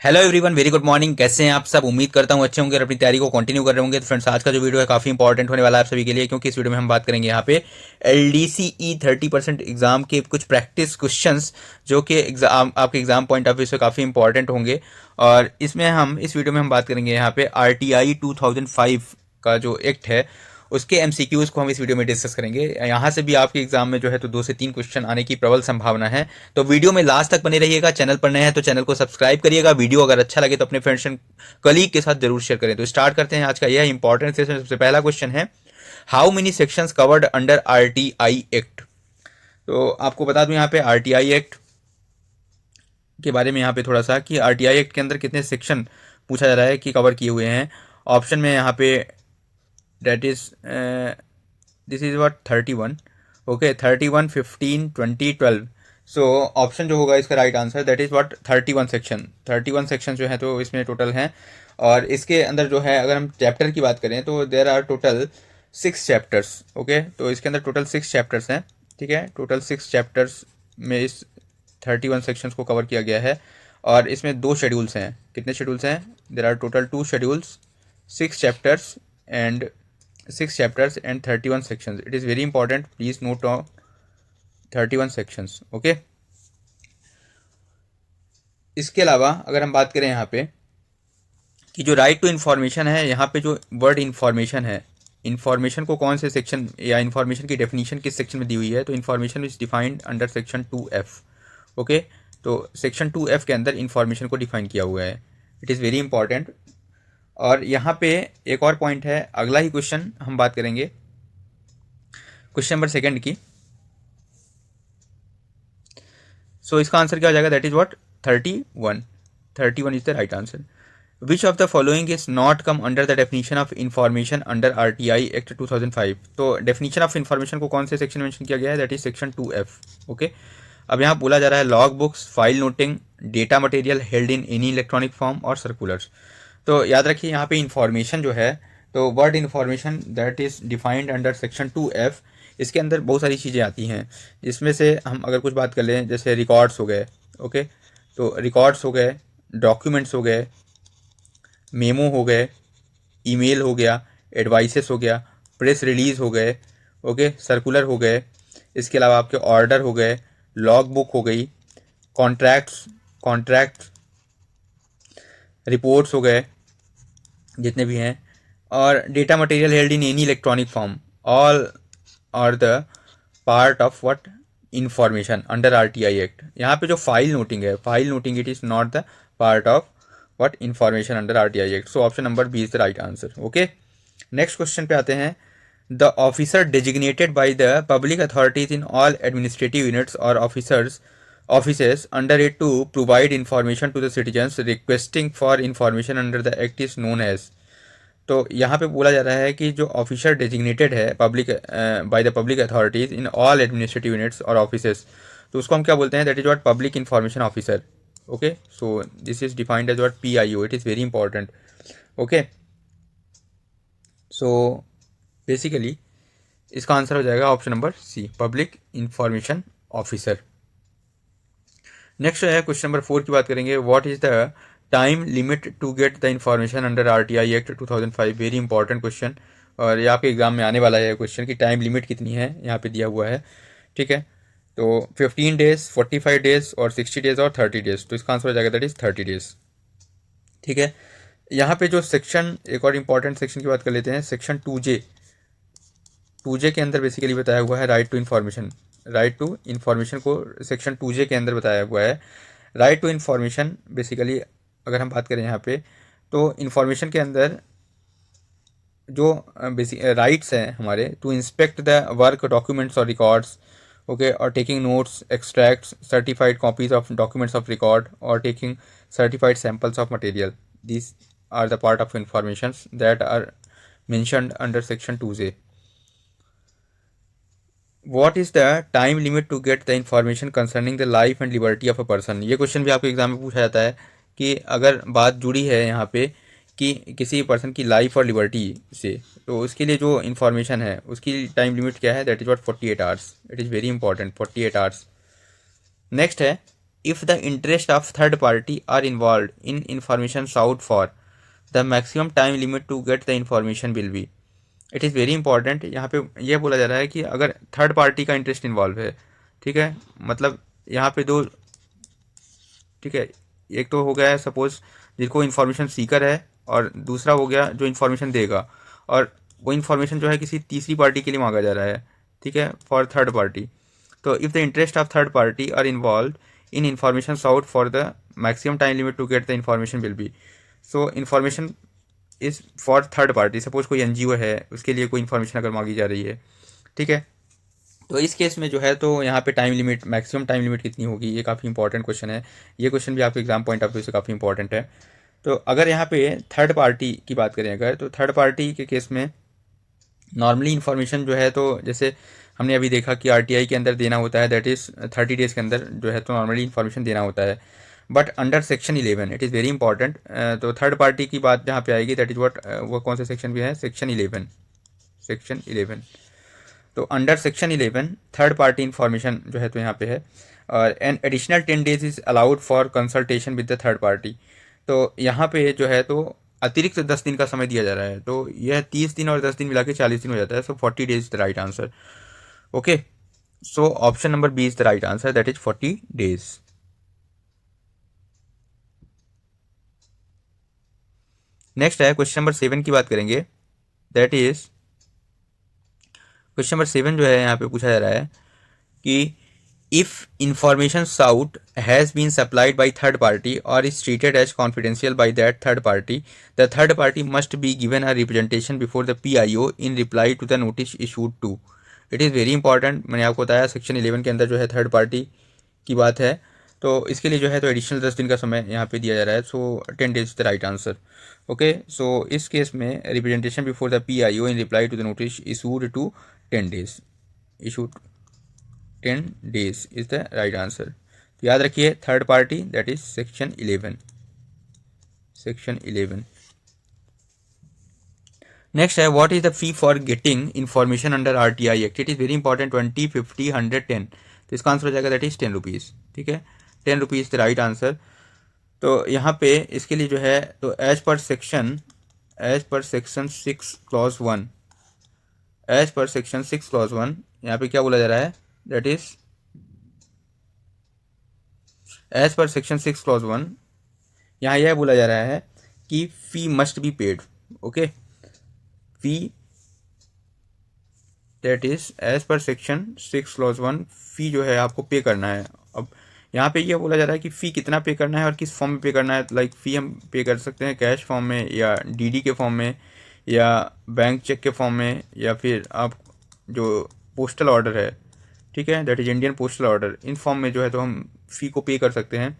Hello everyone, very good morning. कैसे हैं आप सब? उम्मीद करता हूं अच्छे होंगे और अपनी तैयारी को कंटिन्यू कर रहे होंगे। तो फ्रेंड्स, आज का जो वीडियो है काफ़ी इंपॉर्टेंट होने वाला है आप सभी के लिए, क्योंकि इस वीडियो में हम बात करेंगे यहाँ पे LDCE 30% एग्जाम के कुछ प्रैक्टिस क्वेश्चंस जो कि एग्जाम आपके एग्जाम पॉइंट ऑफ व्यू से काफ़ी इंपॉर्टेंट होंगे। और इस वीडियो में हम बात करेंगे यहाँ पे RTI 2005 का जो एक्ट है उसके MCQs को हम इस वीडियो में डिस्कस करेंगे। यहाँ से भी आपके एग्जाम में जो है तो 2 से 3 क्वेश्चन आने की प्रबल संभावना है। तो वीडियो में लास्ट तक बने रहिएगा। चैनल पर नए हैं तो चैनल को सब्सक्राइब करिएगा। वीडियो अगर अच्छा लगे तो अपने फ्रेंड्स एंड कलीग के साथ जरूर शेयर करें। तो स्टार्ट करते हैं आज का यह इंपॉर्टेंट सेशन। सबसे पहला क्वेश्चन है, how many sections covered under RTI act. तो आपको बता दूं यहाँ पे RTI एक्ट के बारे में यहाँ पे थोड़ा सा कि RTI एक्ट के अंदर कितने सेक्शन पूछा जा रहा है कि कवर किए हुए हैं। ऑप्शन में यहाँ पे that is this is what 31, okay, 31, 15, 20, 12। So option जो होगा इसका right answer that is what 31 section जो है तो इसमें टोटल हैं। और इसके अंदर जो है अगर हम चैप्टर की बात करें तो there are total 6 chapters. Okay, तो इसके अंदर टोटल 6 चैप्टर्स हैं। ठीक है, टोटल 6 चैप्टर्स में इस 31 सेक्शंस को कवर किया गया है। और इसमें 2 शेड्यूल्स हैं। कितने शेड्यूल्स हैं? There are total 2 schedules, 6 chapters and 31 sections. It is very important. Please note down 31 sections. Okay. इसके अलावा अगर हम बात करें यहाँ पे कि जो राइट टू इन्फॉर्मेशन है, यहाँ पे जो वर्ड इन्फॉर्मेशन है, इन्फॉर्मेशन को कौन से सेक्शन या इन्फॉर्मेशन की डेफिनेशन किस सेक्शन में दी हुई है, तो information is defined under section 2F। Okay, तो सेक्शन 2F के अंदर इन्फॉर्मेशन को डिफाइन किया हुआ है। It is very important. और यहाँ पे एक और पॉइंट है, अगला ही क्वेश्चन हम बात करेंगे क्वेश्चन नंबर 2 की। सो इसका आंसर क्या हो जाएगा? That is what 31 is the right answer. Which of the following is not come under the definition of information under RTI act 2005। तो डेफिनेशन ऑफ इन्फॉर्मेशन को कौन से सेक्शन में मेंशन किया गया है? That is section 2F। Okay, अब यहाँ बोला जा रहा है log books, file noting, data material held in any electronic form और सर्कुलर्स। तो याद रखिए यहाँ पे इन्फॉर्मेशन जो है तो word information that is defined under section 2F। इसके अंदर बहुत सारी चीज़ें आती हैं। इसमें से हम अगर कुछ बात कर लें, जैसे रिकॉर्ड्स हो गए। ओके, तो रिकॉर्ड्स हो गए, डॉक्यूमेंट्स हो गए, मेमो हो गए, ईमेल हो गया, एडवाइसेस हो गया, प्रेस रिलीज़ हो गए, ओके, सर्कुलर हो गए। इसके अलावा आपके ऑर्डर हो गए, लॉग बुक हो गई, कॉन्ट्रैक्ट्स, रिपोर्ट्स हो गए जितने भी हैं, और data material held in any electronic form, all are the part of what information under RTI act. यहाँ पे जो फाइल नोटिंग है, file noting it is not the part of what information under RTI act. So option number B is the right answer. Okay, next question पे आते हैं। The officer designated by the public authorities in all administrative units और offices under it to provide information to the citizens requesting for information under the act is known as। तो यहाँ पे बोला जा रहा है कि जो ऑफिसर डेजिग्नेटेड है public by the public authorities in all administrative units और ऑफिसेस, तो उसको हम क्या बोलते हैं? That is what public information officer. Okay, so this is defined as what PIO। It is very important. Okay, so basically इसका answer हो जाएगा option number C, public information officer. Next है क्वेश्चन नंबर 4 की बात करेंगे। What is the time limit to get the information under RTI act 2005। Very important question, और ये आपके एग्जाम में आने वाला है क्वेश्चन कि टाइम लिमिट कितनी है, यहाँ पे दिया हुआ है। ठीक है, तो 15 डेज, 45 डेज और 60 डेज और 30 डेज। तो इसका आंसर हो जाएगा दैट इज 30 डेज। ठीक है, यहाँ पे जो सेक्शन, एक और इम्पॉर्टेंट सेक्शन की बात कर लेते हैं, सेक्शन 2J के अंदर बेसिकली बताया हुआ है right to information. Right to information को सेक्शन 2J के अंदर बताया हुआ है। राइट टू इन्फॉर्मेशन बेसिकली अगर हम बात करें यहाँ पे, तो इन्फॉर्मेशन के अंदर जो बेसिक राइट्स हैं हमारे, to inspect the work, documents और रिकॉर्ड्स, ओके, और taking notes, extracts, certified copies of documents of record और taking certified samples of material. This are the part of information that are mentioned under section 2J। What is the time limit to get the information concerning the life and liberty of a person। ये question भी आपके exam में पूछा जाता है कि अगर बात जुड़ी है यहाँ पे कि किसी पर्सन की लाइफ और लिबर्टी से, तो उसके लिए जो इन्फॉर्मेशन है उसकी टाइम लिमिट क्या है? That is what 48 hours. It is very important, 48 hours. Next है if the interest of third party are involved in information sought for, the maximum time limit to get the information will be। It is very important. यहाँ पे यह बोला जा रहा है कि अगर थर्ड पार्टी का इंटरेस्ट इन्वॉल्व है, ठीक है, मतलब यहाँ पे दो, ठीक है, एक तो हो गया है सपोज जिसको इन्फॉर्मेशन सीकर है, और दूसरा हो गया जो इन्फॉर्मेशन देगा, और वो इन्फॉर्मेशन जो है किसी तीसरी पार्टी के लिए मांगा जा रहा है, ठीक है, फॉर थर्ड पार्टी। तो if the interest of third party are involve in information sought for the maximum time limit to get the information will be. So information is for third party. Suppose कोई NGO है, उसके लिए कोई information अगर मांगी जा रही है, ठीक है, तो इस केस में जो है तो यहाँ पे time limit, maximum time limit कितनी होगी, ये काफ़ी इंपॉर्टेंट क्वेश्चन है। ये क्वेश्चन भी आपके एग्जाम पॉइंट ऑफ व्यू से काफ़ी इंपॉर्टेंट है। तो अगर यहाँ पे थर्ड पार्टी की बात करें अगर, तो थर्ड पार्टी के केस में नॉर्मली इन्फॉर्मेशन जो है तो जैसे हमने अभी देखा कि आरटीआई के अंदर देना होता है, दैट इज़ 30 डेज़ के अंदर जो है तो नॉर्मली इन्फॉर्मेशन देना होता है। But under section 11 it is very important. तो थर्ड पार्टी की बात जहाँ पे आएगी, दैट इज़ व्हाट, वो कौन से सेक्शन भी है, सेक्शन 11, सेक्शन 11। तो under section 11 third party information जो है तो यहाँ पे है, और an additional 10 days is allowed for consultation with the third party. तो यहाँ पे जो है तो अतिरिक्त 10 दिन का समय दिया जा रहा है, तो यह 30 दिन और 10 दिन मिला के 40 दिन हो जाता है। So 40 days the right answer. Okay, so option number B is the right answer, that is 40 days. Next है क्वेश्चन नंबर 7 की बात करेंगे, दैट इज क्वेश्चन नंबर 7 जो है यहाँ पे पूछा जा रहा है कि if information sought has been supplied by third party or is treated as confidential by that third party, the third party must be given a representation before the PIO in reply to the notice issued to। It is very important। मैंने आपको बताया section 11 के अंदर जो है third party की बात है, तो इसके लिए जो है तो एडिशनल 10 दिन का समय यहाँ पे दिया जा रहा है। So 10 days the right answer. Okay, so इस केस में representation before the PIO in reply to the notice issued to 10 days, issued 10 days is the right answer. तो याद रखिए third party that is section 11, section 11। Next है what is the fee for getting information under RTI act. It is very important, 20, 50, 100, 10। तो इसका answer हो जाएगा that is 10 rupees. ठीक है, 10 रुपीज़ द राइट आंसर। तो यहाँ पे इसके लिए जो है तो as per section 6 clause 1, as per section 6 clause 1 यहाँ पे क्या बोला जा रहा है, that is as per section 6 clause 1 यहाँ यह बोला जा रहा है कि fee must be paid. Okay, fee that is as per section 6 clause 1 fee जो है आपको पे करना है। अब यहाँ पे यह बोला जा रहा है कि फ़ी कितना पे करना है और किस फॉर्म में पे करना है। लाइक फ़ी हम पे कर सकते हैं कैश फॉर्म में, या डीडी के फॉर्म में, या बैंक चेक के फॉर्म में, या फिर आप जो पोस्टल ऑर्डर है, ठीक है, that is Indian postal order, in form में जो है तो हम फ़ी को पे कर सकते हैं।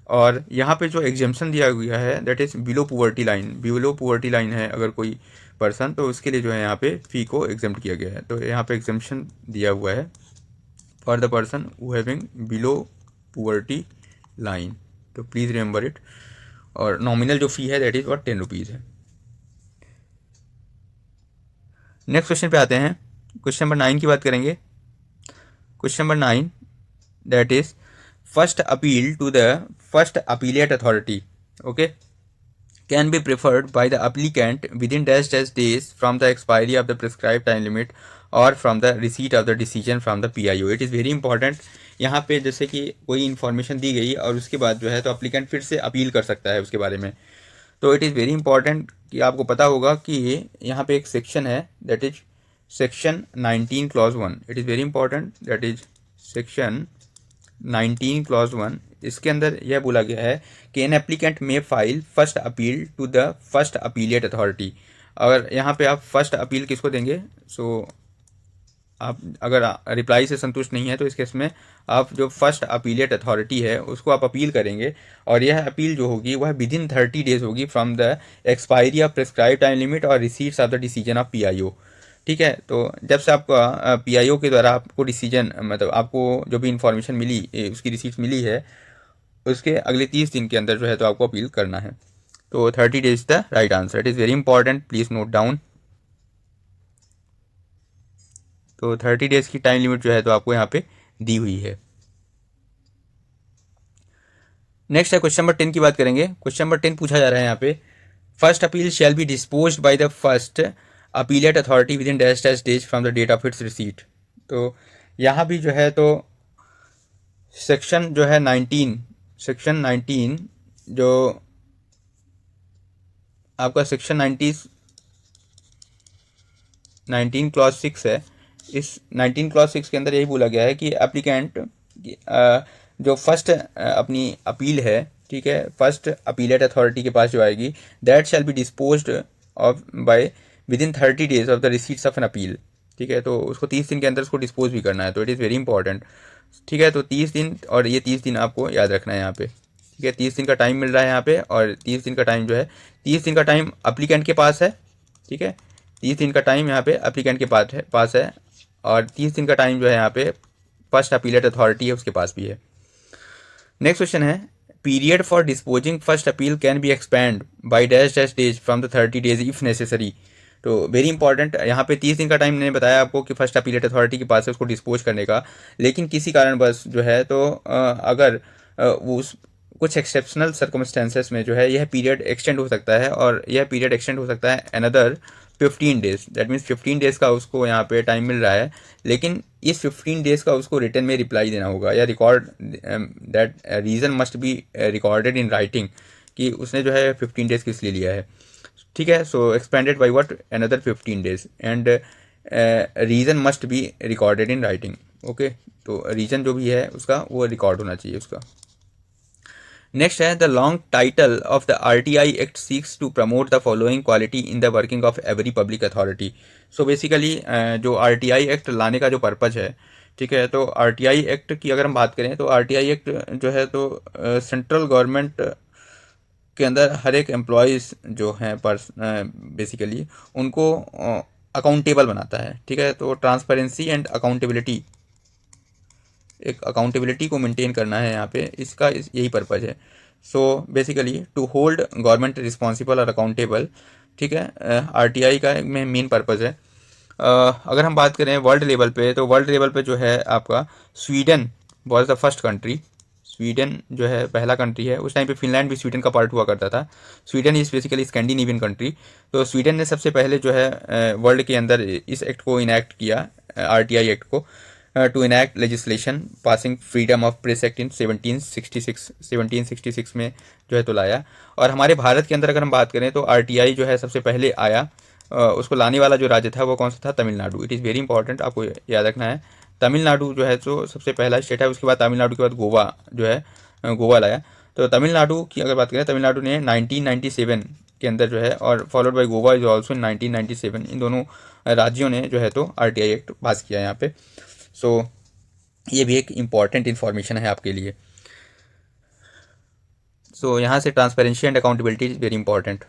और यहाँ पे जो एग्जाम्पशन दिया गया है that is below poverty line, below poverty line है अगर कोई पर्सन, तो उसके लिए जो है यहाँ पे फ़ी को एग्जाम्प्ट किया गया है। तो यहाँ पे एग्जाम्पशन दिया हुआ है for the person who having below poverty line, तो प्लीज़ रिमेंबर इट। और नॉमिनल जो फ़ी है दैट इज़ व्हाट 10 रुपीज़ है। नेक्स्ट क्वेश्चन पे आते हैं, क्वेश्चन नंबर 9 की बात करेंगे। Question number 9 that is first appeal to the first appellate authority, okay, can be preferred by the applicant within dash days from the expiry of the prescribed time limit or from the receipt of the decision from the PIO। It is very important। यहाँ पे जैसे कि कोई information दी गई और उसके बाद जो है तो अप्लीकेंट फिर से अपील कर सकता है उसके बारे में। तो इट इज़ वेरी इंपॉर्टेंट कि आपको पता होगा कि यहाँ पे एक सेक्शन है that is section 19 clause 1। It is very important, that is section 19 clause 1। इसके अंदर यह बोला गया है कि an applicant may file first appeal to the first appellate authority. अगर यहाँ पे आप फर्स्ट अपील किसको देंगे, सो आप अगर रिप्लाई से संतुष्ट नहीं है तो इस केस में आप जो फर्स्ट अपीलिएट अथॉरिटी है उसको आप अपील करेंगे, और यह अपील जो होगी वह विद इन 30 डेज होगी from the expiry of prescribe time limit और receipts of the decision of PIO। ठीक है, तो जब से आपका PIO के द्वारा आपको डिसीजन, मतलब आपको जो भी इंफॉर्मेशन मिली, उसकी रिसीट्स मिली है, उसके अगले 30 दिन के अंदर जो है तो आपको अपील करना है। तो 30 days the right answer. It is very important, please note down. तो 30 डेज की टाइम लिमिट जो है तो आपको यहाँ पे दी हुई है। नेक्स्ट है क्वेश्चन नंबर 10 की बात करेंगे। क्वेश्चन नंबर 10 पूछा जा रहा है यहाँ पे, first appeal shall be disposed by the first appellate authority within dash dash days from the date of its receipt. तो यहाँ भी जो है तो सेक्शन जो है 19, सेक्शन 19 जो आपका सेक्शन 19 क्लॉज 6 है, इस 19 क्लॉज 6 के अंदर यही बोला गया है कि एप्लीकेंट जो फर्स्ट अपनी अपील है, ठीक है, फर्स्ट अपीलेट अथॉरिटी के पास जो आएगी, that shall be disposed of by within 30 days of the receipts of an appeal. ठीक है, तो उसको 30 दिन के अंदर उसको डिस्पोज भी करना है, तो इट इज़ वेरी इंपॉर्टेंट। ठीक है, तो 30 दिन और ये 30 दिन आपको याद रखना है यहाँ पे। ठीक है, 30 दिन का टाइम मिल रहा है यहाँ पे, और 30 दिन का टाइम जो है, 30 दिन का टाइम अप्लीकेंट के पास है। ठीक है, 30 दिन का टाइम यहाँ पे अप्लीकेंट के पास है, और 30 दिन का टाइम जो है यहाँ पे फर्स्ट अपीलेट अथॉरिटी है उसके पास भी है। नेक्स्ट क्वेश्चन है, period for disposing first appeal can be expand by dash dash days from the 30 days if necessary. तो वेरी इंपॉर्टेंट, यहाँ पे 30 दिन का टाइम मैंने बताया आपको कि फर्स्ट अपीलेट अथॉरिटी के पास है उसको डिस्पोज करने का, लेकिन किसी कारण बस जो है तो अगर वो कुछ एक्सेप्शनल सर्कमस्टेंसेस में जो है यह पीरियड एक्सटेंड हो सकता है, और यह पीरियड एक्सटेंड हो सकता है another 15 days. That means 15 days का उसको यहाँ पे टाइम मिल रहा है, लेकिन इस 15 डेज का उसको रिटर्न में रिप्लाई देना होगा, या record that reason must be recorded in writing कि उसने जो है 15 डेज किस लिए लिया है। ठीक है, so expended by what, another 15 days, and reason must be recorded in writing. Okay, तो रीज़न जो भी है उसका वो रिकॉर्ड होना चाहिए उसका। नेक्स्ट है, the long title of the RTI act seeks to promote the following quality in the working of every public authority. So basically जो RTI एक्ट लाने का जो पर्पज़ है, ठीक है, तो RTI एक्ट की अगर हम बात करें तो RTI एक्ट जो है तो सेंट्रल गवर्नमेंट के अंदर हर एक एम्प्लॉयज़ जो हैं बेसिकली उनको अकाउंटेबल बनाता है। ठीक है, तो ट्रांसपेरेंसी एंड अकाउंटेबिलिटी, एक अकाउंटेबिलिटी को मेंटेन करना है यहाँ पे, इसका यही पर्पज़ है। So basically to hold government responsible और अकाउंटेबल। ठीक है, RTI का में मेन पर्पज़ है। अगर हम बात करें वर्ल्ड लेवल पे, तो वर्ल्ड लेवल पे जो है आपका Sweden was the first country. Sweden जो है पहला कंट्री है, उस टाइम पे फिनलैंड भी स्वीडन का पार्ट हुआ करता था। Sweden is basically Scandinavian country. तो स्वीडन ने सबसे पहले जो है वर्ल्ड के अंदर इस एक्ट को इनैक्ट किया, RTI एक्ट को, to enact legislation passing freedom of press act in 1766 में जो है तो लाया। और हमारे भारत के अंदर अगर हम बात करें तो RTI जो है सबसे पहले आया, उसको लाने वाला जो राज्य था वो कौन सा था, Tamil Nadu. It is very important, आपको याद रखना है। तमिलनाडु जो है तो सबसे पहला स्टेट है, उसके बाद तमिलनाडु के बाद गोवा जो है गोवा लाया। तो तमिलनाडु की अगर बात करें, तमिलनाडु ने 1997 के अंदर जो है, और followed by Goa is also in 1997, इन दोनों राज्यों ने जो है तो RTI एक्ट पास किया यहाँ पे। सो ये भी एक इम्पॉर्टेंट इन्फॉर्मेशन है आपके लिए। सो यहाँ से transparency and accountability is very important.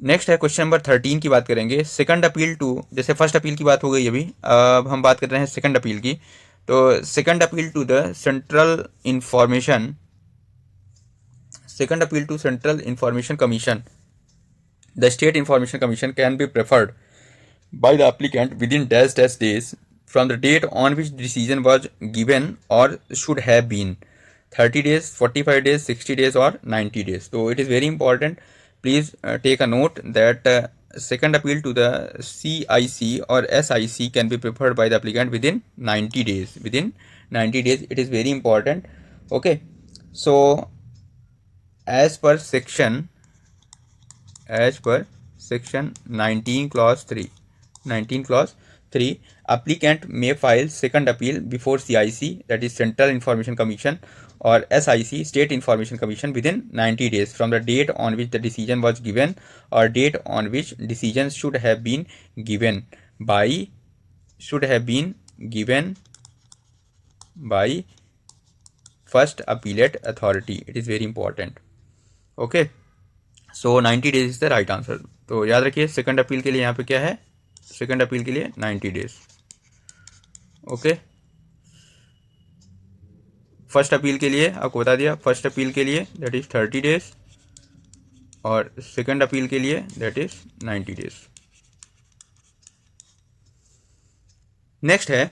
Next है क्वेश्चन नंबर 13 की बात करेंगे, सेकंड अपील टू, जैसे फर्स्ट अपील की बात हो गई अभी, अब हम बात कर रहे हैं सेकंड अपील की। तो second appeal to the central information, second appeal to central information commission, the state information commission can be preferred by the applicant within dash dash days from the date on which decision was given or should have been 30 days, 45 days, 60 days or 90 days. So it is very important. Please take a note that second appeal to the CIC or SIC can be preferred by the applicant within 90 days. Within 90 days, it is very important. Okay. So as per section 19 clause 3, 19 clause 3, applicant may file second appeal before CIC, that is Central Information Commission, or SIC, State Information Commission, within 90 days from the date on which the decision was given or date on which decision should have been given by first appellate authority. It is very important. Okay, so 90 days is the right answer. तो याद रखिए second appeal के लिए यहाँ पे क्या है, second appeal के लिए 90 डेज। ओके, फर्स्ट अपील के लिए आपको बता दिया, फर्स्ट अपील के लिए दैट इज 30 डेज, और सेकंड अपील के लिए दैट इज 90 डेज। नेक्स्ट है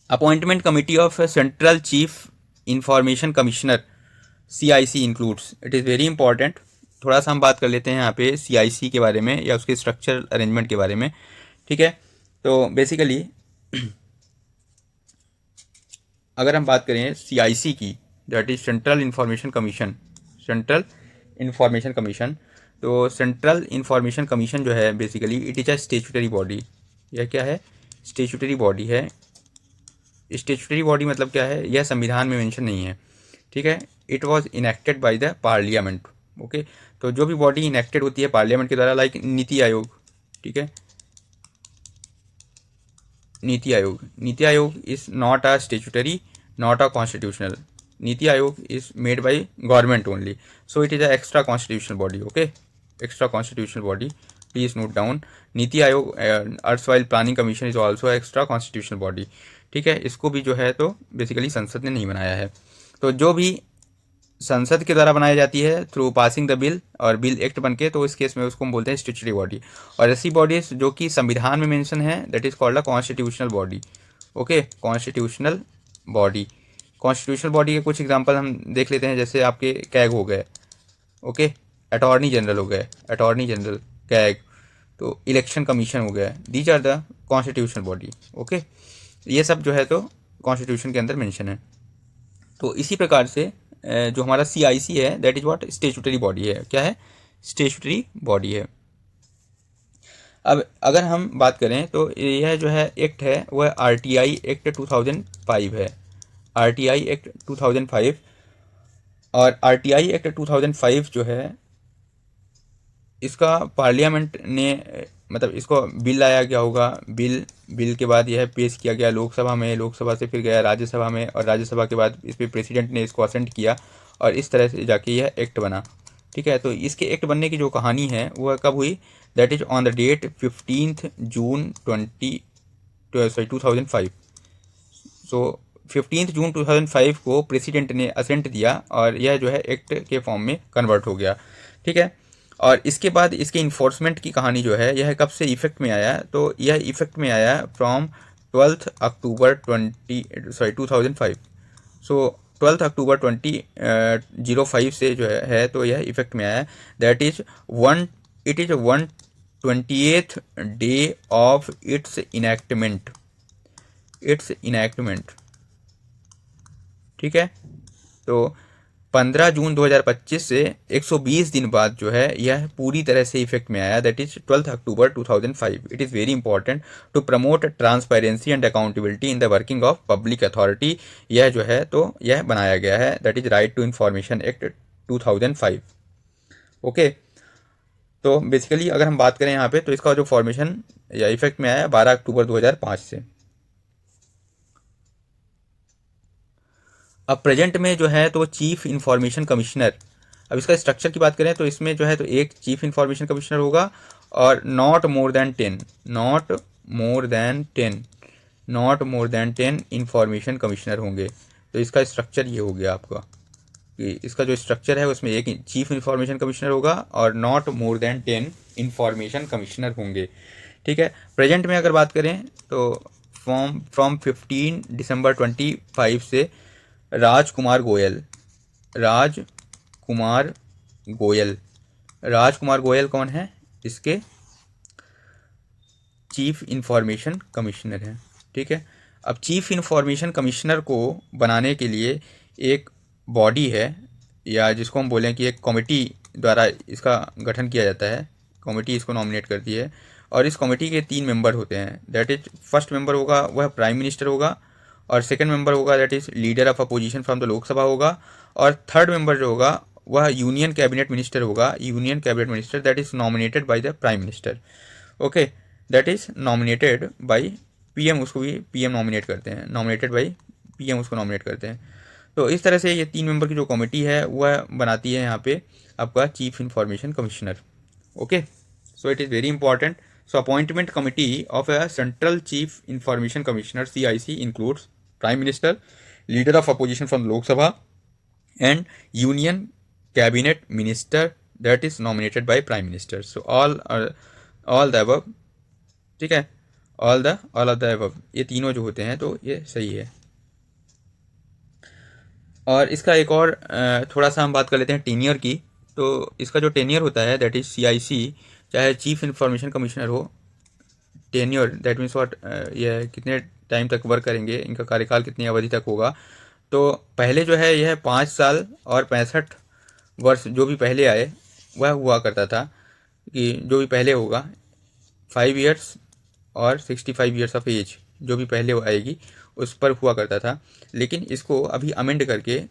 appointment committee of central chief information commissioner CIC includes, it is very important. थोड़ा सा हम बात कर लेते हैं यहाँ पे CIC के बारे में या उसके स्ट्रक्चरल अरेंजमेंट के बारे में, ठीक है। तो बेसिकली अगर हम बात करें CIC की, that is central information commission, central information commission, तो सेंट्रल इंफॉर्मेशन कमीशन जो है basically it is a statutory body. यह क्या है? स्टेचुटरी बॉडी है। स्टेचुटरी बॉडी मतलब क्या है? यह संविधान में मेंशन नहीं है, ठीक है। It was enacted by the parliament, okay. तो जो भी बॉडी इनेक्टेड होती है पार्लियामेंट के द्वारा, लाइक नीति आयोग, ठीक है। नीति Aayog, NITI Aayog is not a statutory, not a constitutional. NITI Aayog is made by government only, so it is a extra constitutional body, okay, extra constitutional body, please note down. NITI Aayog, erstwhile planning commission is also extra constitutional body, ठीक है। इसको भी जो है तो basically संसद ने नहीं बनाया है। तो जो भी संसद के द्वारा बनाई जाती है थ्रू पासिंग द बिल और बिल एक्ट बनके, तो इस केस में उसको हम बोलते हैं स्टेचुटरी बॉडी। और ऐसी बॉडीज जो कि संविधान में मेंशन है, that is called a constitutional body, okay, constitutional body. Constitutional body के कुछ एग्जांपल हम देख लेते हैं, जैसे आपके कैग हो गए, ओके, अटॉर्नी जनरल हो गए, अटॉर्नी जनरल, कैग, तो इलेक्शन कमीशन हो गया, these are the constitutional body, okay. ये सब जो है तो कॉन्स्टिट्यूशन के अंदर मेंशन है। तो इसी प्रकार से जो हमारा CIC है that is what? Statutory body है। क्या है? स्टेचुटरी बॉडी है। अब अगर हम बात करें तो यह जो है एक्ट है वह RTI एक्ट 2005 है, RTI एक्ट 2005। और RTI एक्ट 2005 जो है इसका पार्लियामेंट ने, मतलब इसको बिल लाया गया होगा, बिल के बाद यह पेश किया गया लोकसभा में, लोकसभा से फिर गया राज्यसभा में, और राज्यसभा के बाद इस पर प्रेसिडेंट ने इसको असेंट किया, और इस तरह से जाके यह एक्ट बना, ठीक है। तो इसके एक्ट बनने की जो कहानी है वह कब हुई? That is on the date 15 June 2005। सो 15 जून 2005 को प्रेसिडेंट ने असेंट दिया और यह जो है एक्ट के फॉर्म में कन्वर्ट हो गया, ठीक है। और इसके बाद इसके इन्फोर्समेंट की कहानी जो है यह कब से इफेक्ट में आया? तो यह इफेक्ट में आया फ्रॉम 12 अक्टूबर 2005। सो 12 अक्टूबर 2005 से जो है तो यह इफेक्ट में आया। That is it is 128th day of its enactment, ठीक है। तो 15 जून 2025 से 120 दिन बाद जो है यह पूरी तरह से इफेक्ट में आया, that is 12 October 2005। It is very important to promote transparency and accountability in the working of public authority. यह जो है तो यह बनाया गया है, that is right to information act 2005, okay. तो बेसिकली अगर हम बात करें यहाँ पे तो इसका जो फॉर्मेशन या इफेक्ट में आया 12 अक्टूबर 2005 से। अब प्रेजेंट में जो है तो चीफ इंफॉर्मेशन कमिश्नर, अब इसका स्ट्रक्चर की बात करें तो इसमें जो है तो एक चीफ इंफॉर्मेशन कमिश्नर होगा और not more than 10 information commissioner होंगे। तो इसका स्ट्रक्चर ये हो गया आपका कि इसका जो स्ट्रक्चर है उसमें एक चीफ इंफॉर्मेशन कमिश्नर होगा और not more than 10 information commissioner होंगे, ठीक है। प्रेजेंट में अगर बात करें तो फ्रॉम 15 दिसंबर 25 से राजकुमार गोयल कौन है? इसके चीफ इंफॉर्मेशन कमिश्नर हैं, ठीक है। अब चीफ इंफॉर्मेशन कमिश्नर को बनाने के लिए एक बॉडी है, या जिसको हम बोलें कि एक कमेटी द्वारा इसका गठन किया जाता है, कमेटी इसको नॉमिनेट करती है। और इस कमेटी के 3 मेंबर होते हैं, दैट इज फर्स्ट मेंबर होगा वह प्राइम मिनिस्टर होगा, और सेकंड मेंबर होगा that is leader of opposition from the Lok Sabha होगा, और थर्ड मेंबर जो होगा वह यूनियन कैबिनेट मिनिस्टर होगा, union cabinet minister that is nominated by the prime minister, okay, that is nominated by PM, उसको भी PM नॉमिनेट करते हैं, नॉमिनेटेड बाय PM उसको नॉमिनेट करते हैं। तो इस तरह से ये 3 मेंबर की जो कमेटी है वह बनाती है यहाँ पे आपका chief information commissioner, okay. So it is very important. So appointment committee of a central chief information commissioner CIC includes prime minister, leader of opposition from Lok Sabha, and union cabinet minister that is nominated by prime minister. So all the above, ठीक है, all of the above, ये तीनों जो होते हैं तो ये सही है। और इसका एक और थोड़ा सा हम बात कर लेते हैं टेन्योर की। तो इसका जो टेन्योर होता है दैट इज़ CIC, चाहे चीफ इंफॉर्मेशन कमिश्नर हो, टेन्योर दैट मीन्स व्हाट, यह कितने टाइम तक वर्क करेंगे, इनका कार्यकाल कितनी अवधि तक होगा। तो पहले जो है यह 5 साल और 65 वर्ष जो भी पहले आए वह हुआ करता था, कि जो भी पहले होगा 5 years और 65 years ऑफ एज जो भी पहले आएगी उस पर हुआ करता था। लेकिन इसको अभी अमेंड करके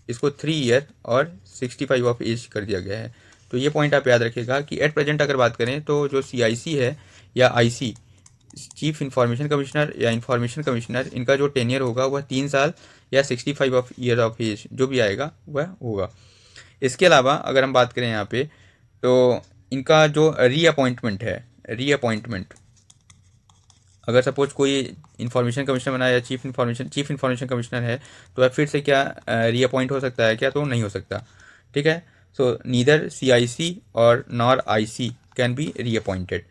इसको 3 year और 65 ऑफ एज कर दिया गया है। तो ये पॉइंट आप याद रखिएगा कि एट प्रेजेंट अगर बात करें तो जो CIC है या IC, चीफ इंफॉर्मेशन कमिश्नर या इंफॉर्मेशन कमिश्नर, इनका जो टेनियर होगा वह 3 साल या 65 ऑफ एज जो भी आएगा वह होगा। इसके अलावा अगर हम बात करें यहाँ पे, तो इनका जो रीअपॉइंटमेंट, अगर सपोज कोई इंफॉर्मेशन कमिश्नर बना या चीफ इंफॉर्मेशन कमिश्नर है तो वह फिर से क्या रीअपॉइंट हो सकता है क्या? तो नहीं हो सकता। ठीक है, सो नीदर CIC और nor IC can be reappointed.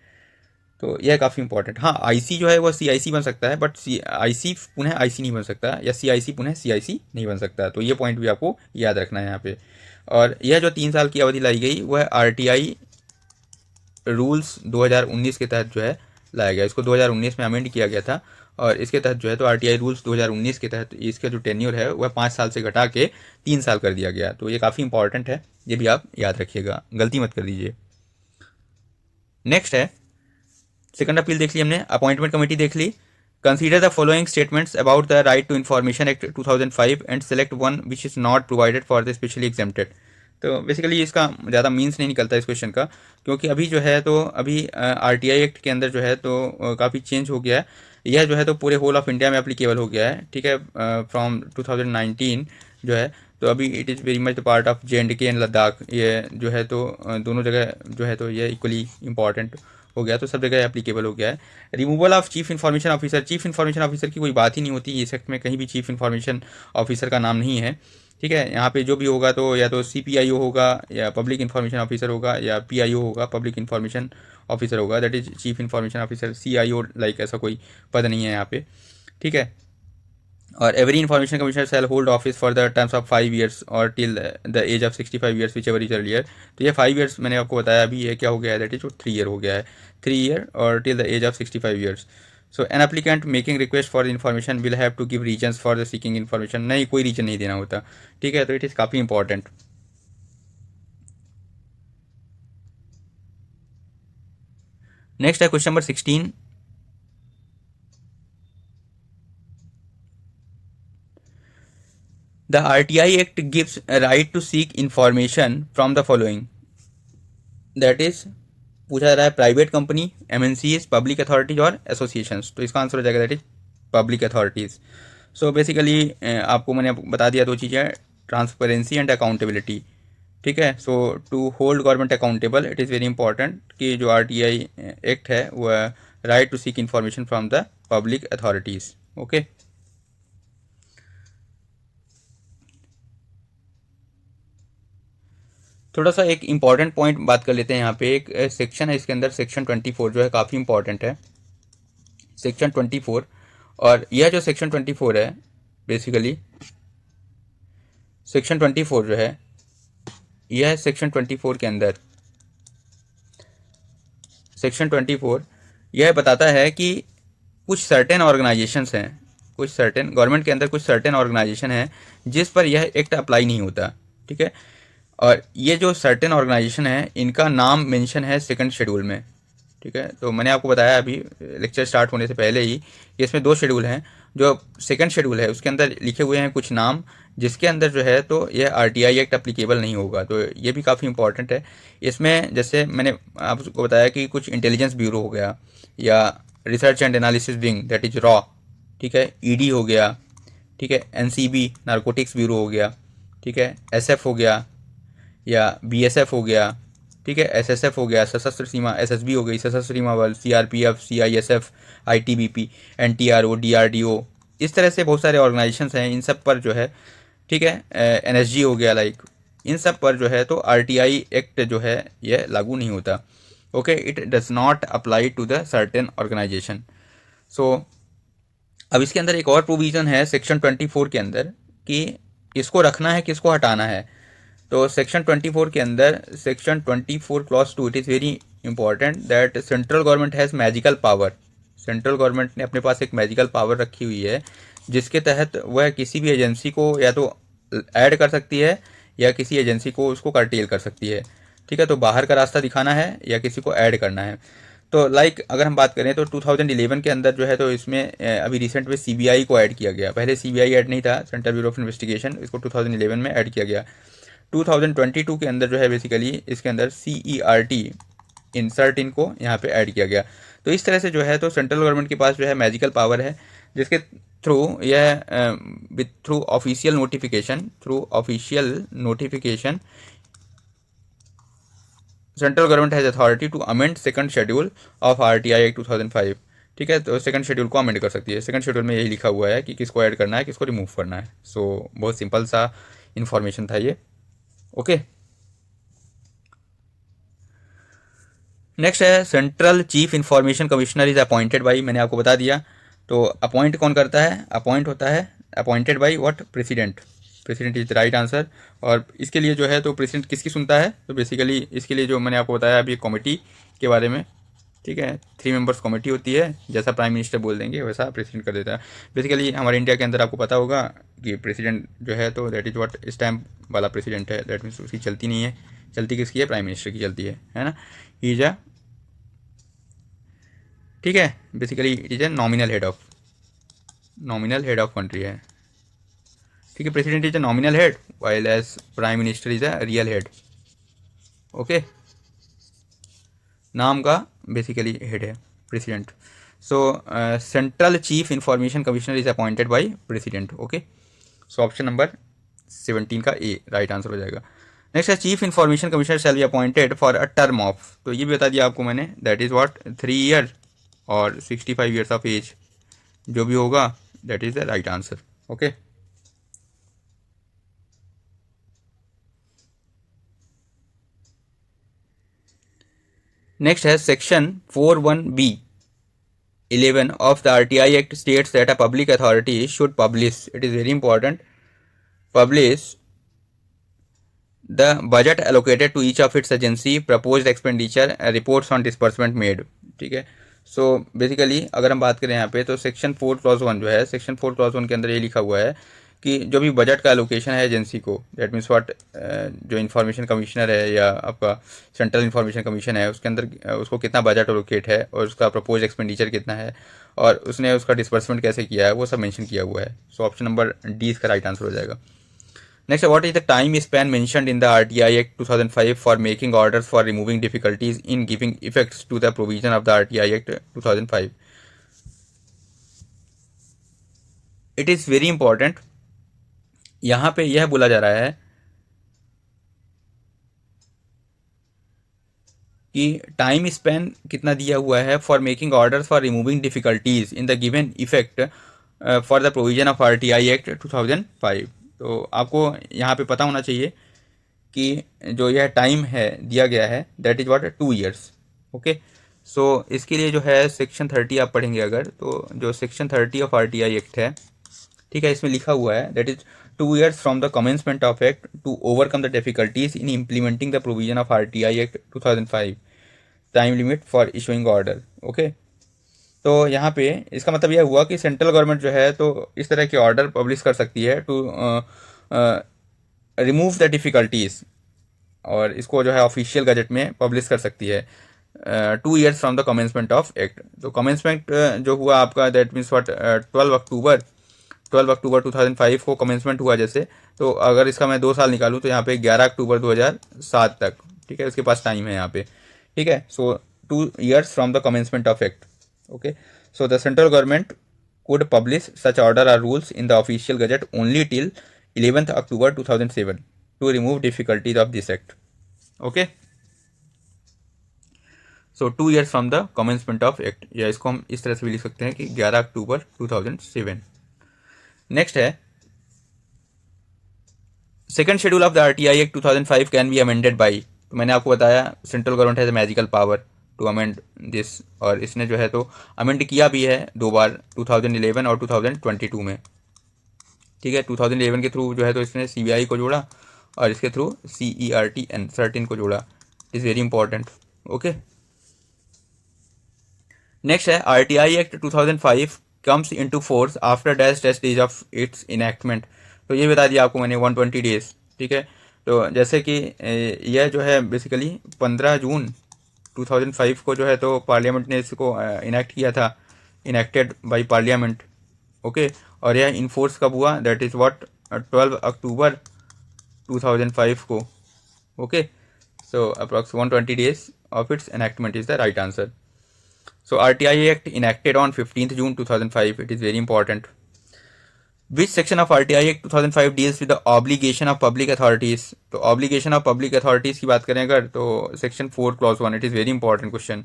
तो यह काफ़ी इंपॉर्टेंट। हाँ, IC जो है वो CIC बन सकता है, बट IC पुनः IC नहीं बन सकता, या CIC पुनः CIC नहीं बन सकता। तो ये पॉइंट भी आपको याद रखना है यहाँ पे। और यह जो 3 साल की अवधि लाई गई वह RTI रूल्स 2019 के तहत जो है लाया गया। इसको 2019 में अमेंड किया गया था, और इसके तहत जो है तो RTI रूल्स 2019 के तहत इसका जो टेन्योर है वह 5 साल से घटा के 3 साल कर दिया गया। तो ये काफ़ी इंपॉर्टेंट है, ये भी आप याद रखिएगा, गलती मत कर दीजिए। नेक्स्ट है सेकंड अपील देख ली हमने, अपॉइंटमेंट कमेटी देख ली। Consider the following statements about the right to information act 2005 and select one which is not provided for the specially exempted. तो बेसिकली इसका ज़्यादा मीन्स नहीं निकलता इस क्वेश्चन का, क्योंकि अभी जो है तो अभी RTI एक्ट के अंदर जो है तो काफ़ी चेंज हो गया है। यह जो है तो पूरे होल ऑफ इंडिया में एप्लीकेबल हो गया है। ठीक है, फ्रॉम 2019 जो है तो अभी it is very much the part of JNK and Ladakh. ये जो है तो दोनों जगह जो है तो ये इक्वली इंपॉर्टेंट हो गया, तो सब जगह एप्लीकेबल हो गया है। Removal of chief information officer, chief information officer की कोई बात ही नहीं होती इस एक्ट में, कहीं भी चीफ इन्फॉर्मेशन ऑफिसर का नाम नहीं है। ठीक है, यहाँ पे जो भी होगा तो या तो CPIO होगा, या पब्लिक इन्फॉर्मेशन ऑफिसर होगा, या PIO होगा, पब्लिक इन्फॉर्मेशन ऑफिसर होगा, that is chief information officer. CIO like ऐसा कोई पद नहीं है यहाँ पे। ठीक है, और every information commissioner shall hold office for the terms of 5 years और till the age of 65 years whichever is earlier. तो ये 5 years मैंने आपको बताया, अभी ये क्या हो गया है, दैट इज 3 year हो गया है, 3 year और till the age of 65 years। So an applicant making request for information will have to give reasons for the seeking information. नहीं, कोई रीजन नहीं देना होता। ठीक है, तो इट इज़ काफ़ी इंपॉर्टेंट। नेक्स्ट है question number 16। The RTI Act gives a right to seek information from the following, that is पूछा जा रहा है private company, MNCs, public authorities और एसोसिएशंस। तो इसका आंसर हो जाएगा that is public authorities. So basically आपको मैंने बता दिया दो चीज़ें, ट्रांसपेरेंसी एंड अकाउंटेबिलिटी। ठीक है, so to hold government accountable it is very important कि जो RTI एक्ट है वह right to seek information from the public authorities. Okay, थोड़ा सा एक इम्पॉर्टेंट पॉइंट बात कर लेते हैं। यहाँ पे एक सेक्शन है इसके अंदर, सेक्शन 24 जो है काफ़ी इंपॉर्टेंट है, सेक्शन 24। और यह जो सेक्शन 24 है बेसिकली, सेक्शन 24 जो है यह सेक्शन 24 के अंदर, सेक्शन 24 यह बताता है कि कुछ सर्टेन ऑर्गेनाइजेशंस हैं, कुछ सर्टेन गवर्नमेंट के अंदर कुछ सर्टेन ऑर्गेनाइजेशन हैं जिस पर यह एक्ट अप्लाई नहीं होता। ठीक है, और ये जो सर्टेन ऑर्गेनाइजेशन है इनका नाम मेंशन है सेकंड शेड्यूल में। ठीक है, तो मैंने आपको बताया अभी लेक्चर स्टार्ट होने से पहले ही कि इसमें 2 शेड्यूल हैं। जो सेकंड शेड्यूल है उसके अंदर लिखे हुए हैं कुछ नाम, जिसके अंदर जो है तो यह RTI एक्ट अप्लीकेबल नहीं होगा। तो ये भी काफ़ी इंपॉर्टेंट है। इसमें जैसे मैंने आपको बताया कि कुछ इंटेलिजेंस ब्यूरो हो गया, या research and analysis wing that is raw. ठीक है, ED हो गया। ठीक है, NCB नारकोटिक्स ब्यूरो हो गया। ठीक है, SF हो गया, या BSF हो गया। ठीक है, SSF हो गया, सशस्त्र सीमा, SSB हो गई सशस्त्र सीमा बल, CRPF, CISF, ITBP, NTRO, DRDO, इस तरह से बहुत सारे ऑर्गेनाइजेशंस हैं। इन सब पर जो है, ठीक है, NSG हो गया लाइक, इन सब पर जो है तो RTI एक्ट जो है यह लागू नहीं होता। Okay, it does not apply to the certain organisation. So अब इसके अंदर एक और प्रोविज़न है सेक्शन 24 के अंदर कि किसको रखना है, किसको हटाना है। तो सेक्शन 24 के अंदर, section 24 clause 2, it is very important that central government has magical power. Central government ने अपने पास एक मैजिकल पावर रखी हुई है, जिसके तहत वह किसी भी एजेंसी को या तो ऐड कर सकती है या किसी एजेंसी को उसको कर्टेल कर सकती है। ठीक है, तो बाहर का रास्ता दिखाना है या किसी को ऐड करना है। तो अगर हम बात करें तो 2011 के अंदर जो है तो इसमें अभी रिसेंट में सीबीआई को ऐड किया गया। पहले सीबीआई ऐड नहीं था, सेंट्रल ब्यूरो ऑफ इन्वेस्टिगेशन, इसको 2011 में ऐड किया गया। 2022 के अंदर जो है बेसिकली इसके अंदर CERT इंसर्ट इनको यहाँ पे ऐड किया गया। तो इस तरह से जो है तो सेंट्रल गवर्नमेंट के पास जो है मैजिकल पावर है, जिसके थ्रू यह through official notification central government has authority to amend second schedule of RTI act 2005। ठीक है, तो सेकंड शेड्यूल को अमेंड कर सकती है। सेकंड शेड्यूल में यही लिखा हुआ है कि किसको ऐड करना है, किसको रिमूव करना है। सो बहुत सिंपल सा इन्फॉर्मेशन था ये। ओके, नेक्स्ट है central chief information commissioner is appointed by. मैंने आपको बता दिया। तो अपॉइंट कौन करता है, अपॉइंट होता है appointed by what, president. President is the right answer. और इसके लिए जो है तो प्रेसिडेंट किसकी सुनता है, तो बेसिकली इसके लिए जो मैंने आपको बताया अभी कमेटी के बारे में। ठीक है, 3 मेंबर्स कमेटी होती है, जैसा प्राइम मिनिस्टर बोल देंगे वैसा प्रेसिडेंट कर देता है। बेसिकली हमारे इंडिया के अंदर आपको पता होगा कि प्रेसिडेंट जो है तो दैट इज़ व्हाट स्टैम्प वाला प्रेसिडेंट है। दैट मीन्स उसकी चलती नहीं है, चलती किसकी है, प्राइम मिनिस्टर की चलती है ना। ही इज अ, ठीक है, basically it is a nominal head of country है। ठीक है, president is a nominal head while as prime minister is a real head. Okay, नाम का बेसिकली हेड है president. So central chief information commissioner is appointed by president. Okay, so option number 17 का A right answer हो जाएगा। Next है chief information commissioner shall be appointed for a term of. तो ये भी बता दिया आपको मैंने, दैट इज व्हाट 3 ईयर और 65 ईयर्स ऑफ एज, जो भी होगा that is the right answer. Okay, next है section 41B(11) of the RTI Act states that a public authority should publish, it is very important, publish the budget allocated to each of its agency, proposed expenditure, reports on disbursement made। ठीक है, so basically अगर हम बात करें यहाँ पे तो section 4 clause 1 जो है, सेक्शन 4 क्लॉज 1 के अंदर ये लिखा हुआ है कि जो भी बजट का एलोकेशन है एजेंसी को, दैट मीन्स व्हाट, जो इन्फॉर्मेशन कमिश्नर है या आपका सेंट्रल इन्फॉर्मेशन कमीशन है, उसके अंदर उसको कितना बजट एलोकेट है और उसका प्रपोज एक्सपेंडिचर कितना है और उसने उसका डिस्बर्समेंट कैसे किया है, वो सब मेंशन किया हुआ है। सो ऑप्शन नंबर डी इसका राइट आंसर हो जाएगा। Next, what is the time span mentioned in the RTI act 2005 for making orders for removing difficulties in giving effects to the provision of the RTI act 2005। It is very important, यहाँ पे यह बोला जा रहा है कि time Spain कितना दिया हुआ है for making orders for removing difficulties in the given effect for the provision of RTI act 2005। तो आपको यहाँ पे पता होना चाहिए कि जो यह टाइम है दिया गया है that is what 2 years. Okay, so इसके लिए जो है सेक्शन 30 आप पढ़ेंगे अगर, तो जो सेक्शन 30 ऑफ RTI एक्ट है, ठीक है, इसमें लिखा हुआ है that is 2 years from the commencement of act to overcome the difficulties in implementing the provision of RTI Act 2005, time limit for issuing order. Okay, तो यहाँ पे इसका मतलब यह हुआ कि सेंट्रल गवर्नमेंट जो है तो इस तरह के ऑर्डर पब्लिश कर सकती है टू रिमूव द डिफ़िकल्टीज़, और इसको जो है ऑफिशियल गजट में पब्लिश कर सकती है 2 years from the commencement of act. तो कमेंसमेंट जो हुआ आपका दैट मीन्स व्हाट 12 अक्टूबर 2005 को कमेंसमेंट हुआ जैसे, तो अगर इसका मैं 2 साल निकालूं तो यहाँ पे 11 अक्टूबर 2007 तक, ठीक है, उसके पास टाइम है यहाँ पे। ठीक है, सो 2 years from the commencement of act. Okay, so the central government could publish such order or rules in the official gazette only till 11th October 2007 to remove difficulties of this act. Okay, so 2 years from the commencement of act, या इसको हम इस तरह से भी लिख सकते हैं कि 11 अक्टूबर 2007। नेक्स्ट है second schedule of the RTI act 2005 can be amended by. तो मैंने आपको बताया central government has a magical power to amend this, और इसने जो है तो अमेंड किया भी है 2 बार, 2011 और 2022 में। ठीक है, 2011 के थ्रू जो है तो इसने CBI को जोड़ा और इसके थ्रू CERTN सर्टिन को जोड़ा। It is very important. Okay, next है RTI act 2005 comes into force after dash dash days of its enactment. तो ये बता दिया आपको मैंने 120 डेज। ठीक है, तो जैसे कि यह जो है बेसिकली 15 जून 2005 को जो है तो पार्लियामेंट ने इसको इनैक्ट किया था, इनैक्टेड बाय पार्लियामेंट। ओके, और यह इन्फोर्स कब हुआ, दैट इज़ व्हाट 12 अक्टूबर 2005 को। Okay, so approx 120 days of its enactment is the right answer. So RTI Act enacted on 15th June 2005. It is very important. Which section of RTI Act 2005 deals with the obligation of public authorities? तो obligation of public authorities की बात करें अगर तो section 4 clause 1। It is very important question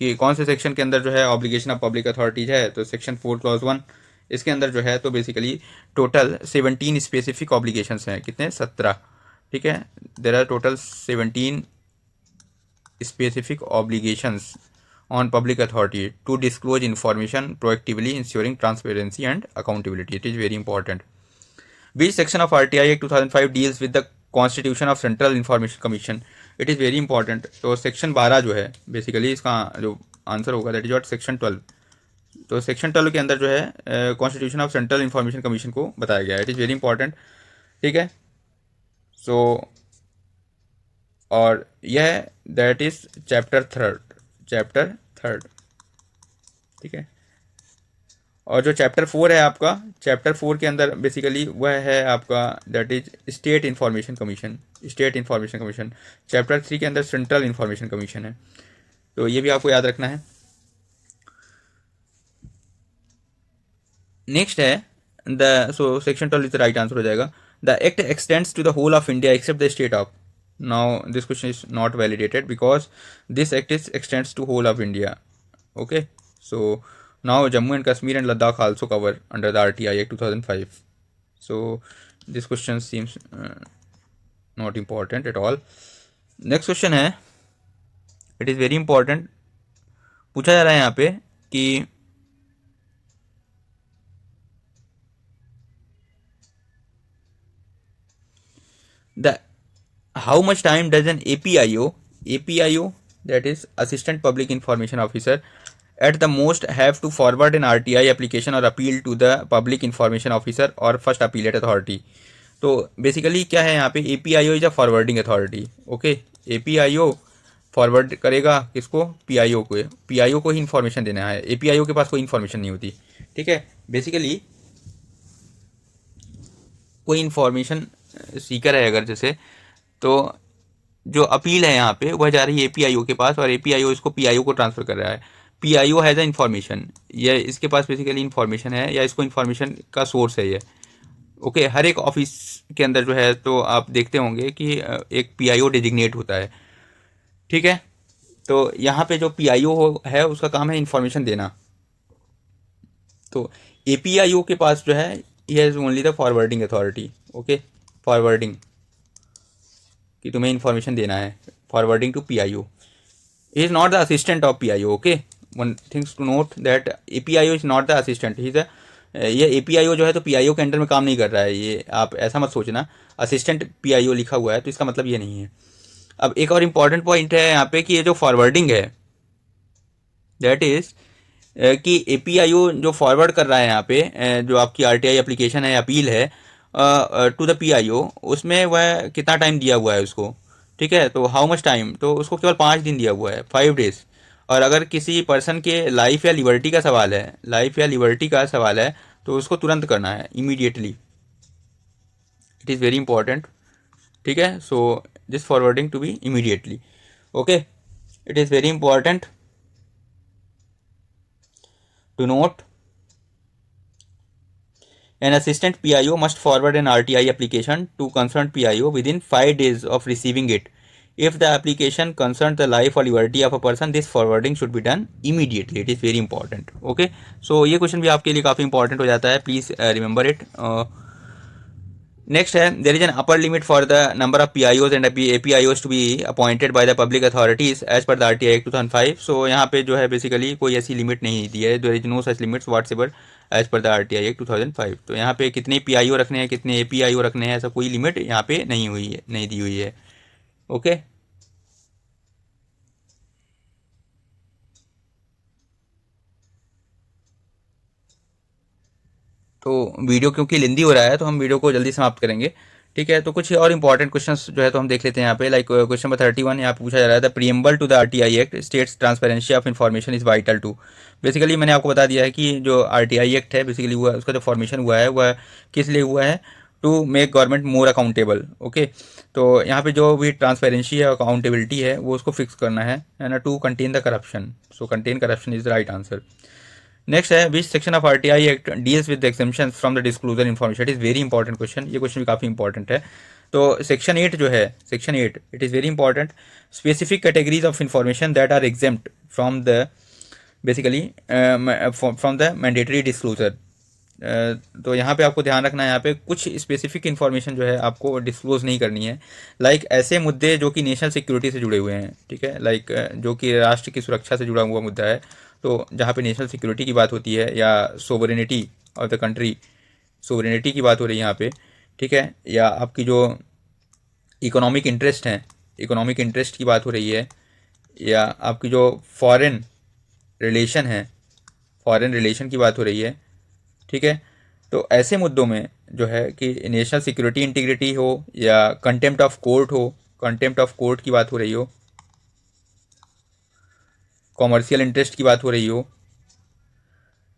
कि कौन से section के अंदर जो है ऑब्लिगेशन ऑफ पब्लिक अथॉरिटीज है, तो सेक्शन 4 क्लॉज 1। इसके अंदर जो है तो बेसिकली टोटल 17 स्पेसिफिक ऑब्लिगेशंस हैं। कितने? 17। ठीक है, there are total 17 specific obligations on public authority to disclose information proactively, ensuring transparency and accountability. It is very important. Which section of RTI Act 2005 deals with the constitution of Central Information Commission? It is very important. तो section 12 जो है basically इसका जो answer होगा that is what section 12। तो section 12 के अंदर जो है constitution of central information commission को बताया गया है। It is very important. ठीक है, सो और यह दैट इज चैप्टर थर्ड। ठीक है, और जो चैप्टर 4 है आपका, चैप्टर 4 के अंदर बेसिकली वह है आपका that is state information commission. Chapter 3 के अंदर सेंट्रल इंफॉर्मेशन कमीशन है। तो ये भी आपको याद रखना है। नेक्स्ट है so section 12 is right answer हो जाएगा। The act extends to the whole of India except the state of. Now this question is not validated because this act is extends to whole of India. Okay, so now Jammu and Kashmir and Ladakh also cover under the RTI Act 2005. So this question seems not important at all. Next question है, it is very important। पूछा जा रहा है यहाँ पे कि the how much time does an APIO that is Assistant Public Information Officer at the most have to forward an RTI application or appeal to the Public Information Officer or First Appellate Authority? तो basically क्या है यहाँ पे, APIO is a forwarding authority. Okay, APIO forward करेगा किसको? PIO को ही information देना है। APIO के पास कोई इन्फॉर्मेशन नहीं होती। ठीक है, बेसिकली कोई इन्फॉर्मेशन सीकर है अगर जैसे, तो जो अपील है यहाँ पे वह जा रही है APIO के पास और APIO इसको PIO को ट्रांसफ़र कर रहा है। PIO हैज़ अ इन्फॉर्मेशन, ये इसके पास बेसिकली इन्फॉर्मेशन है या इसको इन्फॉर्मेशन का सोर्स है ये। ओके, हर एक ऑफिस के अंदर जो है तो आप देखते होंगे कि एक PIO डिजिग्नेट होता है। ठीक है, तो यहाँ पे जो PIO है उसका काम है इन्फॉर्मेशन देना। तो APIO के पास जो है ये is only the forwarding authority. Okay, forwarding कि तुम्हें इन्फॉर्मेशन देना है, forwarding to PIO। He is not the assistant of PIO। Okay, one things to note that APIO is not the assistant, he is ये APIO जो है तो PIO के under में काम नहीं कर रहा है। ये आप ऐसा मत सोचना असिस्टेंट PIO लिखा हुआ है तो इसका मतलब ये नहीं है। अब एक और इम्पॉर्टेंट पॉइंट है यहाँ पे कि ये जो फॉरवर्डिंग है दैट इज़ कि APIO जो फॉरवर्ड कर रहा है यहाँ पे जो आपकी RTI एप्लीकेशन है, अपील है टू द PIO, उसमें वह कितना टाइम दिया हुआ है उसको। ठीक है, तो हाउ मच टाइम, तो उसको केवल 5 दिन दिया हुआ है, 5 days। और अगर किसी पर्सन के लाइफ या लिबर्टी का सवाल है तो उसको तुरंत करना है, immediately. It is very important. ठीक है, so this forwarding to be immediately. Okay, it is very important to note an assistant PIO must forward an RTI application to concerned PIO within 5 days of receiving it. If the application concerns the life or liberty of a person, this forwarding should be done immediately. It is very important. Okay, so ये question भी आपके लिए काफ़ी important हो जाता है, please remember it. Next है there is an upper limit for the number of PIOs and APIOs to be appointed by the public authorities as per the RTI act 2005। So यहाँ पे जो है बेसिकली कोई ऐसी लिमिट नहीं दी है, there is no such limits whatsoever as per the RTI act 2005। तो यहाँ पे कितने पीआईओ रखने हैं, कितने एपीआईओ रखने हैं, ऐसा कोई लिमिट यहाँ पे नहीं हुई है, नहीं दी हुई है। ओके तो वीडियो क्योंकि लेंदी हो रहा है तो हम वीडियो को जल्दी समाप्त करेंगे। ठीक है, तो कुछ और इंपॉर्टेंट क्वेश्चंस जो है तो हम देख लेते हैं यहाँ पे। लाइक क्वेश्चन नंबर 31 यहाँ पे पूछा जा रहा था, preamble to the RTI act states transparency of information is vital to. Basically मैंने आपको बता दिया है कि जो आरटीआई एक्ट है बेसिकली हुआ, उसका जो फॉर्मेशन हुआ है वह किस लिए हुआ है, to make government more accountable. Okay, तो यहाँ पे जो भी ट्रांसपेरेंसी है, अकाउंटेबिलिटी है, वो उसको फिक्स करना है ना, to contain the corruption. So contain corruption is the right answer. Next है which section of RTI act deals with exemption from the disclosure information. It is very important question, ये question भी काफ़ी important है। तो section 8 जो है, section 8 it is very important, specific categories of information that are exempt from the basically from the mandatory disclosure. तो यहाँ पे आपको ध्यान रखना है, यहाँ पे कुछ स्पेसिफिक इन्फॉर्मेशन जो है आपको डिस्क्लोज नहीं करनी है। लाइक ऐसे मुद्दे जो कि नेशनल सिक्योरिटी से जुड़े हुए हैं, ठीक है, लाइक जो कि राष्ट्र की सुरक्षा से जुड़ा हुआ मुद्दा है, तो जहाँ पे नेशनल सिक्योरिटी की बात होती है या sovereignty of the country, sovereignty की बात हो रही है यहाँ पे, ठीक है, या आपकी जो इकोनॉमिक इंटरेस्ट हैं, इकोनॉमिक इंटरेस्ट की बात हो रही है, या आपकी जो फॉरेन रिलेशन है, फॉरेन रिलेशन की बात हो रही है, ठीक है, तो ऐसे मुद्दों में जो है कि नेशनल सिक्योरिटी इंटीग्रिटी हो या कंटेम्प्ट ऑफ कोर्ट हो, कंटेम्प्ट ऑफ कोर्ट की बात हो रही हो, कॉमर्शियल इंटरेस्ट की बात हो रही हो,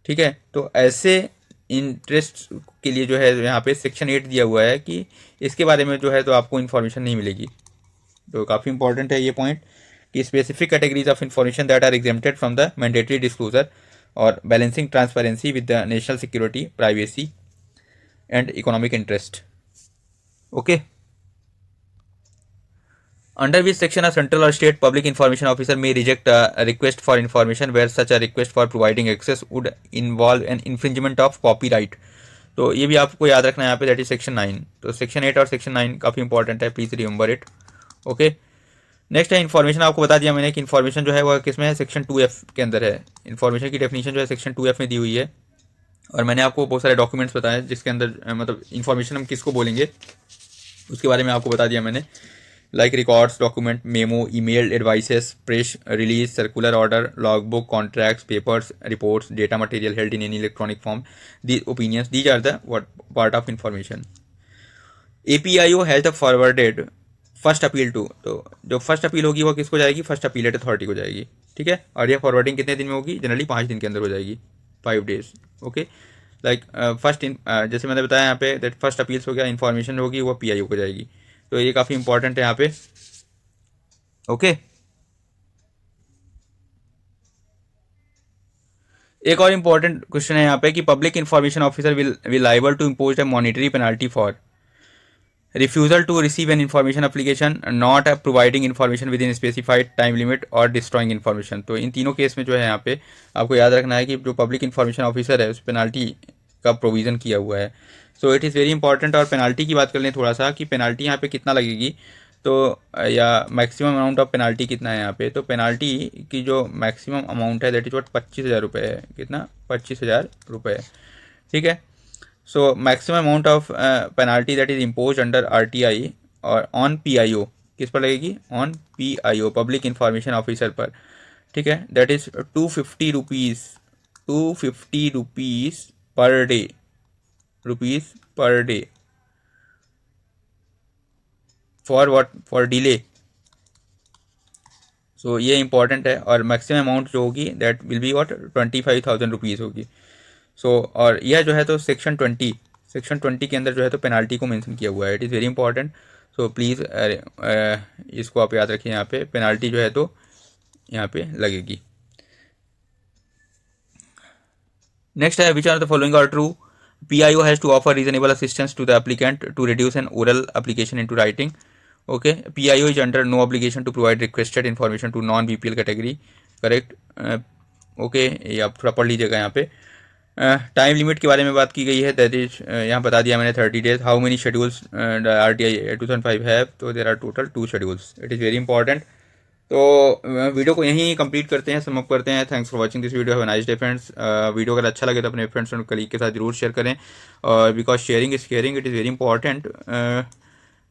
ठीक है, तो ऐसे इंटरेस्ट के लिए जो है यहाँ पे सेक्शन 8 दिया हुआ है कि इसके बारे में जो है तो आपको इन्फॉर्मेशन नहीं मिलेगी। तो काफ़ी इंपॉर्टेंट है ये पॉइंट कि specific categories of information that are exempted from the mandatory disclosure और balancing transparency with the national security, privacy and economic interest. Okay, under which section a central or state public information officer may reject a request for information where such a request for providing access would involve an infringement of copyright। तो ये भी आपको याद रखना है यहाँ पे, that is section 9। तो सेक्शन 8 और सेक्शन 9 काफ़ी इंपॉर्टेंट है, please remember it. Okay, next है इन्फॉर्मेशन। आपको बता दिया मैंने कि इन्फॉर्मेशन जो है वह किस में है, सेक्शन 2F के अंदर है। इन्फॉर्मेशन की डेफिनेशन जो है सेक्शन 2F में दी हुई है, और मैंने आपको बहुत सारे डॉक्यूमेंट्स बताए जिसके अंदर मतलब इन्फॉर्मेशन हम किसको बोलेंगे उसके बारे में आपको बता दिया मैंने। like records, document, memo, email, advices, press release, circular order, logbook, contracts, papers, reports, data material held in any electronic form, these opinions, these are the what part of information। APIO has the forwarded first appeal to, तो जो first appeal होगी वो किसको जाएगी, first appellate authority को जाएगी, ठीक है, और ये फॉरवर्डिंग कितने दिन में होगी, जनरली 5 दिन के अंदर हो जाएगी, 5 days. Okay, like first in जैसे मैंने बताया यहाँ पे दैट फर्स्ट अपील्स हो गया, इन्फॉर्मेशन होगी वो PIO को जाएगी। तो ये काफ़ी इंपॉर्टेंट है यहाँ पे। ओके, एक और इंपॉर्टेंट क्वेश्चन है यहाँ पे कि public information officer will liable to impose a monetary penalty for refusal to receive an information application, not providing information within specified time limit और डिस्ट्रॉइंग इन्फॉर्मेशन। तो इन तीनों केस में जो है यहाँ पे आपको याद रखना है कि जो पब्लिक इन्फॉर्मेशन ऑफिसर है उस पेनाल्टी का प्रोविज़न किया हुआ है। So it is very important. और पेनाल्टी की बात कर लें थोड़ा सा कि पेनाल्टी यहाँ पे कितना लगेगी, तो या मैक्सिमम अमाउंट ऑफ पेनाल्टी कितना है यहाँ पे, तो पेनाल्टी की जो मैक्सिमम अमाउंट है दैट इज वॉट 25,000 रुपये है। कितना, 25,000 रुपये, ठीक है। So maximum amount of penalty that is impose under RTI और ऑन PIO किस पर लगेगी, on PIO public information officer पर, ठीक है, that is 250 rupees, 250 rupees per day, rupees per day for what, for delay. So ये important है। और मैक्सिमम अमाउंट जो होगी that will be what 25,000 rupees होगी। सो और यह जो है तो सेक्शन 20 के अंदर जो है तो पेनाल्टी को मेंशन किया हुआ है। It is very important, so please इसको आप याद रखिए। यहाँ पे पेनाल्टी जो है तो यहाँ पे लगेगी। नेक्स्ट है which are the following are true, PIO has to offer reasonable assistance to the applicant to reduce an oral application into writing. Okay, PIO is under no obligation to provide requested information to non BPL category, correct. Okay, ये आप थोड़ा पढ़ लीजिएगा यहाँ पे। Time limit के बारे में बात की गई है, दैट इज यहाँ बता दिया मैंने 30 days। How many schedules RTI 2005 have, तो there are total 2 schedules. It is very important. तो वीडियो को यहीं कंप्लीट करते हैं, समअप करते हैं। Thanks for watching this video, have a nice day friends. Video अगर अच्छा लगे तो अपने फ्रेंड्स और कलीग के साथ जरूर शेयर करें, और because sharing is caring, it is very important.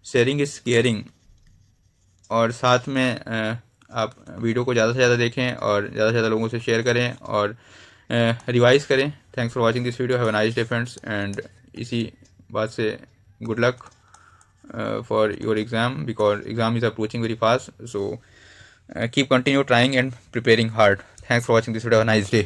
Sharing is caring. और साथ में आप वीडियो को ज़्यादा से ज़्यादा देखें और ज़्यादा से ज़्यादा लोगों से शेयर करें और रिवाइज करें। Thanks for watching this video, have a nice day friends. And इसी बात से good luck for your exam, because exam is approaching very fast. So keep continue trying and preparing hard. Thanks for watching this video. Have a nice day.